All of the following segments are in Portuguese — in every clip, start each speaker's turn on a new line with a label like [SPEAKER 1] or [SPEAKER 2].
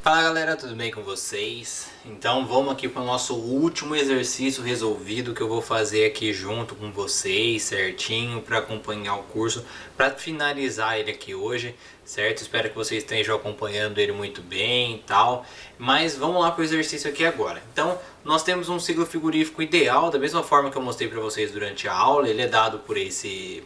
[SPEAKER 1] Fala galera, tudo bem com vocês? Então vamos aqui para o nosso último exercício resolvido que eu vou fazer aqui junto com vocês, certinho, para acompanhar o curso, para finalizar ele aqui hoje, certo? Espero que vocês estejam acompanhando ele muito bem e tal, mas vamos lá para o exercício aqui agora. Então nós temos um ciclo frigorífico ideal, da mesma forma que eu mostrei para vocês durante a aula, ele é dado por esse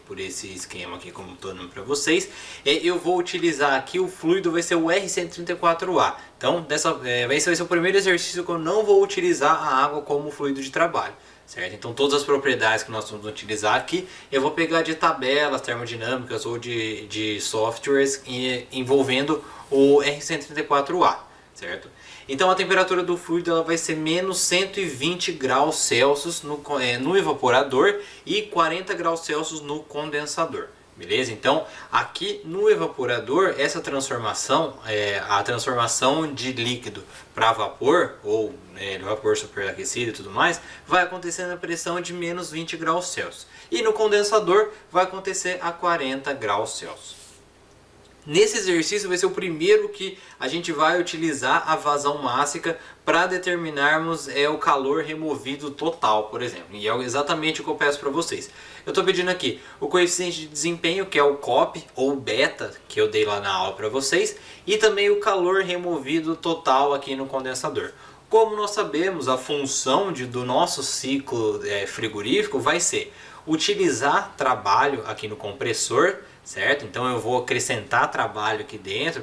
[SPEAKER 1] esquema aqui, como estou dando para vocês. Eu vou utilizar aqui, o fluido vai ser o R134A. Então, esse vai ser o primeiro exercício que eu não vou utilizar a água como fluido de trabalho, certo? Então, todas as propriedades que nós vamos utilizar aqui, eu vou pegar de tabelas termodinâmicas ou de softwares envolvendo o R134A, certo? Então, a temperatura do fluido ela vai ser menos 120 graus Celsius no evaporador e 40 graus Celsius no condensador. Beleza? Então, aqui no evaporador, essa transformação, a transformação de líquido para vapor, ou vapor superaquecido e tudo mais, vai acontecer na pressão de menos 20 graus Celsius. E no condensador, vai acontecer a 40 graus Celsius. Nesse exercício vai ser o primeiro que a gente vai utilizar a vazão mássica para determinarmos o calor removido total, por exemplo. E é exatamente o que eu peço para vocês. Eu estou pedindo aqui o coeficiente de desempenho, que é o COP ou beta, que eu dei lá na aula para vocês, e também o calor removido total aqui no condensador. Como nós sabemos, a função do nosso ciclo frigorífico vai ser utilizar trabalho aqui no compressor, certo? Então eu vou acrescentar trabalho aqui dentro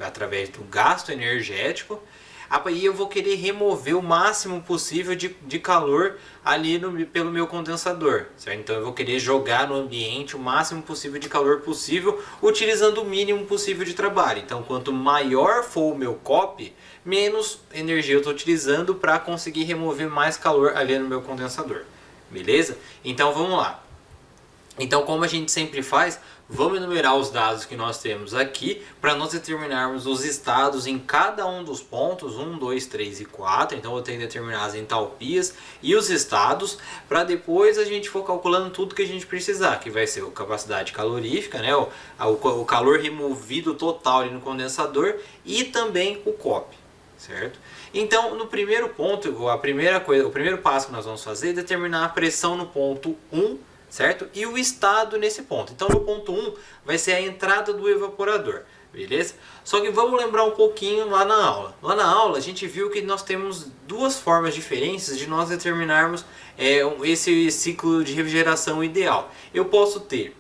[SPEAKER 1] através do gasto energético. Aí eu vou querer remover o máximo possível de calor ali pelo meu condensador, certo? Então eu vou querer jogar no ambiente o máximo possível de calor possível, utilizando o mínimo possível de trabalho. Então quanto maior for o meu COP, menos energia eu estou utilizando para conseguir remover mais calor ali no meu condensador. Beleza? Então vamos lá. Então, como a gente sempre faz, vamos enumerar os dados que nós temos aqui para nós determinarmos os estados em cada um dos pontos, 1, 2, 3 e 4. Então, eu tenho que determinar as entalpias e os estados, para depois a gente for calculando tudo que a gente precisar, que vai ser a capacidade calorífica, né? o calor removido total ali no condensador e também o COP, certo? Então, no primeiro ponto, o primeiro passo que nós vamos fazer é determinar a pressão no ponto 1, certo? E o estado nesse ponto. Então no ponto 1 vai ser a entrada do evaporador, beleza? Só que vamos lembrar um pouquinho lá na aula. Lá na aula a gente viu que nós temos duas formas diferentes de nós determinarmos esse ciclo de refrigeração ideal. Eu posso ter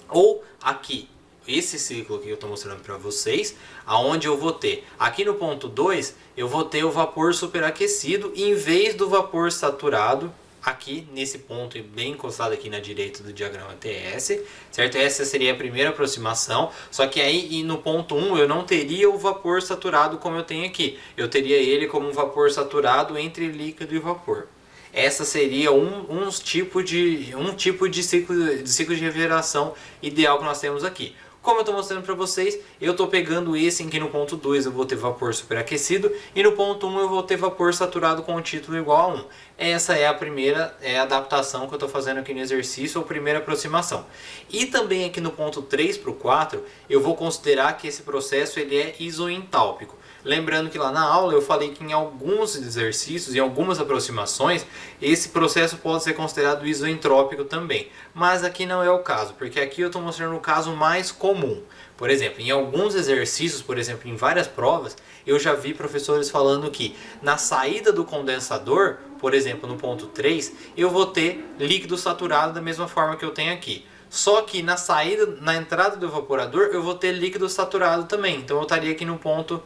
[SPEAKER 1] ou aqui esse ciclo que eu estou mostrando para vocês, aonde eu vou ter, aqui no ponto 2, eu vou ter o vapor superaquecido em vez do vapor saturado, aqui nesse ponto bem encostado aqui na direita do diagrama TS, certo? Essa seria a primeira aproximação, só que aí no ponto 1 eu não teria o vapor saturado como eu tenho aqui, eu teria ele como um vapor saturado entre líquido e vapor. Essa seria um tipo de ciclo de refrigeração ideal que nós temos aqui. Como eu estou mostrando para vocês, eu estou pegando esse em que no ponto 2 eu vou ter vapor superaquecido e no ponto 1 eu vou ter vapor saturado com o título igual a 1. Essa é a primeira adaptação que eu estou fazendo aqui no exercício, ou primeira aproximação. E também aqui no ponto 3 para o 4, eu vou considerar que esse processo ele é isoentálpico. Lembrando que lá na aula eu falei que em alguns exercícios, em algumas aproximações, esse processo pode ser considerado isoentrópico também. Mas aqui não é o caso, porque aqui eu estou mostrando o caso mais comum. Por exemplo, em alguns exercícios, por exemplo, em várias provas, eu já vi professores falando que na saída do condensador, por exemplo, no ponto 3, eu vou ter líquido saturado da mesma forma que eu tenho aqui. Só que na entrada do evaporador, eu vou ter líquido saturado também. Então eu estaria aqui no ponto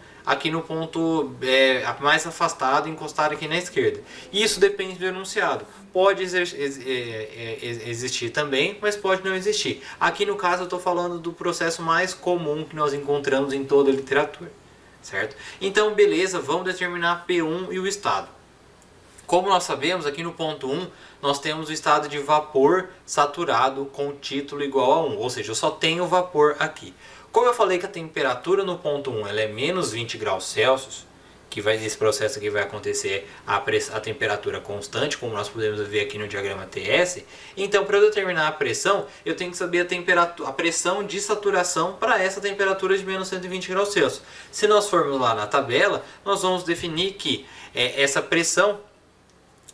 [SPEAKER 1] mais afastado, encostado aqui na esquerda. Isso depende do enunciado. Pode existir também, mas pode não existir. Aqui no caso eu estou falando do processo mais comum que nós encontramos em toda a literatura, certo? Então beleza, vamos determinar P1 e o estado. Como nós sabemos, aqui no ponto 1, nós temos o estado de vapor saturado com título igual a 1, ou seja, eu só tenho vapor aqui. Como eu falei que a temperatura no ponto 1 ela é menos 20 graus Celsius, esse processo aqui vai acontecer a temperatura constante, como nós podemos ver aqui no diagrama TS. Então, para eu determinar a pressão, eu tenho que saber a pressão de saturação para essa temperatura de menos 120 graus Celsius. Se nós formos lá na tabela, nós vamos definir que essa pressão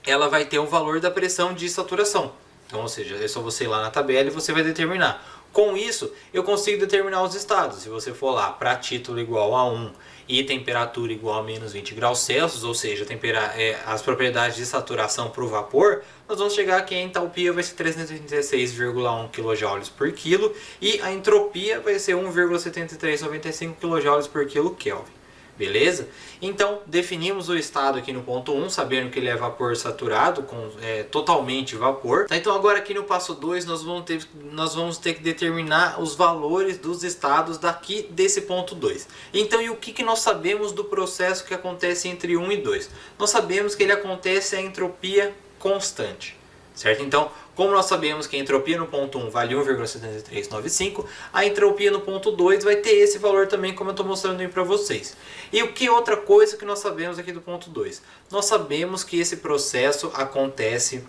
[SPEAKER 1] ela vai ter o valor da pressão de saturação. Então, ou seja, é só você ir lá na tabela e você vai determinar. Com isso, eu consigo determinar os estados. Se você for lá para título igual a 1 e temperatura igual a menos 20 graus Celsius, ou seja, as propriedades de saturação para o vapor, nós vamos chegar aqui a entalpia vai ser 336,1 kJ por quilo e a entropia vai ser 1,7395 kJ por quilo Kelvin. Beleza? Então, definimos o estado aqui no ponto 1, sabendo que ele é vapor saturado, totalmente vapor. Então, agora aqui no passo 2, nós vamos ter que determinar os valores dos estados daqui desse ponto 2. Então, e o que nós sabemos do processo que acontece entre 1 e 2? Nós sabemos que ele acontece a entropia constante. Certo? Então, como nós sabemos que a entropia no ponto 1 vale 1,7395, a entropia no ponto 2 vai ter esse valor também, como eu estou mostrando aí para vocês. E o que outra coisa que nós sabemos aqui do ponto 2? Nós sabemos que esse processo acontece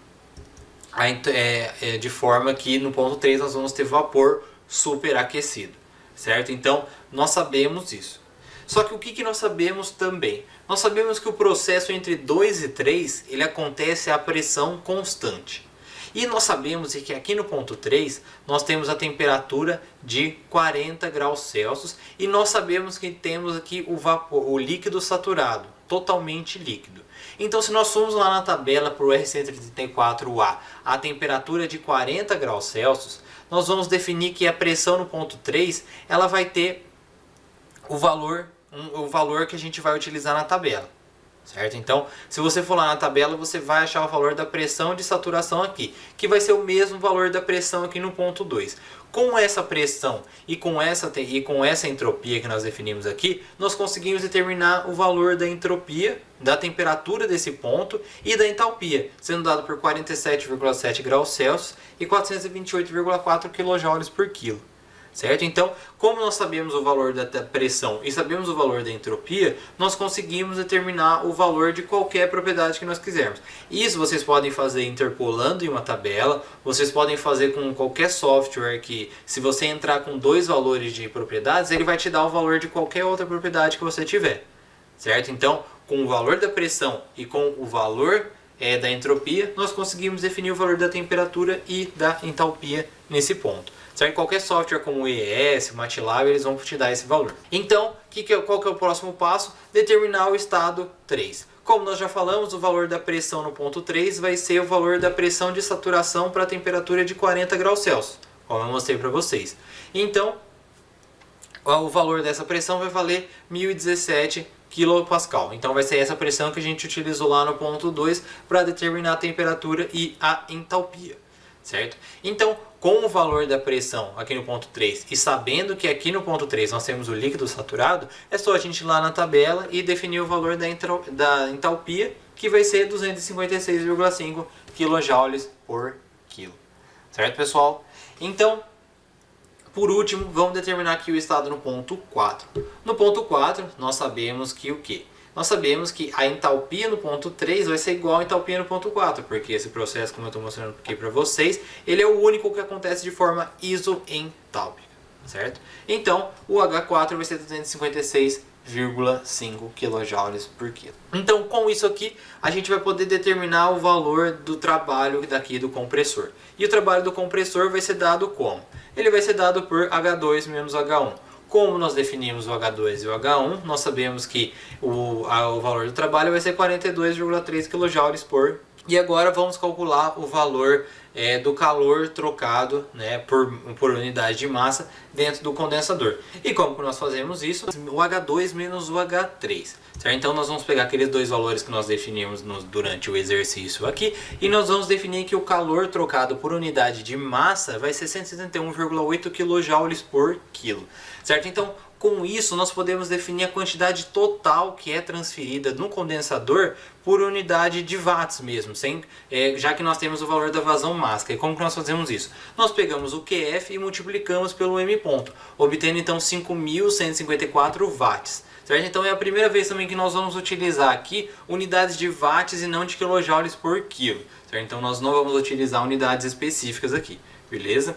[SPEAKER 1] de forma que no ponto 3 nós vamos ter vapor superaquecido. Certo? Então, nós sabemos isso. Só que o que nós sabemos também? Nós sabemos que o processo entre 2 e 3 ele acontece a pressão constante. E nós sabemos que aqui no ponto 3 nós temos a temperatura de 40 graus Celsius e nós sabemos que temos aqui o líquido saturado, totalmente líquido. Então, se nós formos lá na tabela para o R134A a temperatura de 40 graus Celsius, nós vamos definir que a pressão no ponto 3 ela vai ter o valor que a gente vai utilizar na tabela, certo? Então, se você for lá na tabela, você vai achar o valor da pressão de saturação aqui, que vai ser o mesmo valor da pressão aqui no ponto 2. Com essa pressão e com essa entropia que nós definimos aqui, nós conseguimos determinar o valor da entropia, da temperatura desse ponto e da entalpia, sendo dado por 47,7 graus Celsius e 428,4 kJ por quilo. Certo? Então, como nós sabemos o valor da pressão e sabemos o valor da entropia, nós conseguimos determinar o valor de qualquer propriedade que nós quisermos. Isso vocês podem fazer interpolando em uma tabela, vocês podem fazer com qualquer software que, se você entrar com dois valores de propriedades, ele vai te dar o valor de qualquer outra propriedade que você tiver. Certo? Então, com o valor da pressão e com o valor da entropia, nós conseguimos definir o valor da temperatura e da entalpia nesse ponto. Certo? Qualquer software como o EES, o MATLAB, eles vão te dar esse valor. Então, qual que é o próximo passo? Determinar o estado 3. Como nós já falamos, o valor da pressão no ponto 3 vai ser o valor da pressão de saturação para a temperatura de 40 graus Celsius, como eu mostrei para vocês. Então, o valor dessa pressão vai valer 1017 kPa. Então vai ser essa pressão que a gente utilizou lá no ponto 2 para determinar a temperatura e a entalpia. Certo? Então, com o valor da pressão aqui no ponto 3 e sabendo que aqui no ponto 3 nós temos o líquido saturado, é só a gente ir lá na tabela e definir o valor da entalpia, que vai ser 256,5 kJ por quilo. Certo, pessoal? Então, por último, vamos determinar aqui o estado no ponto 4. No ponto 4, nós sabemos que o quê? Nós sabemos que a entalpia no ponto 3 vai ser igual à entalpia no ponto 4, porque esse processo, como eu estou mostrando aqui para vocês, ele é o único que acontece de forma isoentálpica, certo? Então, o H4 vai ser 256,5 kJ por quilo. Então, com isso aqui, a gente vai poder determinar o valor do trabalho daqui do compressor. E o trabalho do compressor vai ser dado como? Ele vai ser dado por H2 menos H1. Como nós definimos o H2 e o H1, nós sabemos que o valor do trabalho vai ser 42,3 kJ por. E agora vamos calcular o valor do calor trocado, né, por unidade de massa dentro do condensador. E como que nós fazemos isso? O H2 menos o H3. Certo? Então nós vamos pegar aqueles dois valores que nós definimos durante o exercício aqui e nós vamos definir que o calor trocado por unidade de massa vai ser 171,8 kJ por quilo. Certo? Então, Com isso, nós podemos definir a quantidade total que é transferida no condensador por unidade de watts mesmo, já que nós temos o valor da vazão máxima. E como que nós fazemos isso? Nós pegamos o QF e multiplicamos pelo M ponto, obtendo então 5.154 watts. Certo? Então é a primeira vez também que nós vamos utilizar aqui unidades de watts e não de quilojoules por quilo. Certo? Então nós não vamos utilizar unidades específicas aqui, beleza?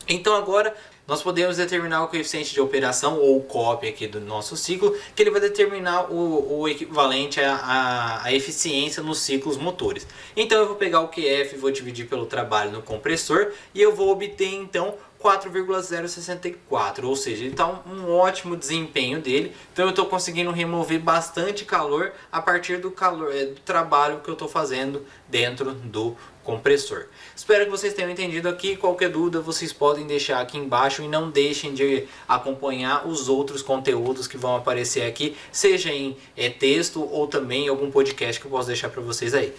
[SPEAKER 1] Então agora nós podemos determinar o coeficiente de operação ou o COP aqui do nosso ciclo, que ele vai determinar o equivalente à eficiência nos ciclos motores. Então eu vou pegar o QF e vou dividir pelo trabalho no compressor e eu vou obter então 4,064, ou seja, ele está um ótimo desempenho dele, então eu estou conseguindo remover bastante calor a partir do trabalho que eu estou fazendo dentro do compressor. Espero que vocês tenham entendido aqui. Qualquer dúvida vocês podem deixar aqui embaixo e não deixem de acompanhar os outros conteúdos que vão aparecer aqui, seja em texto ou também em algum podcast que eu posso deixar para vocês aí.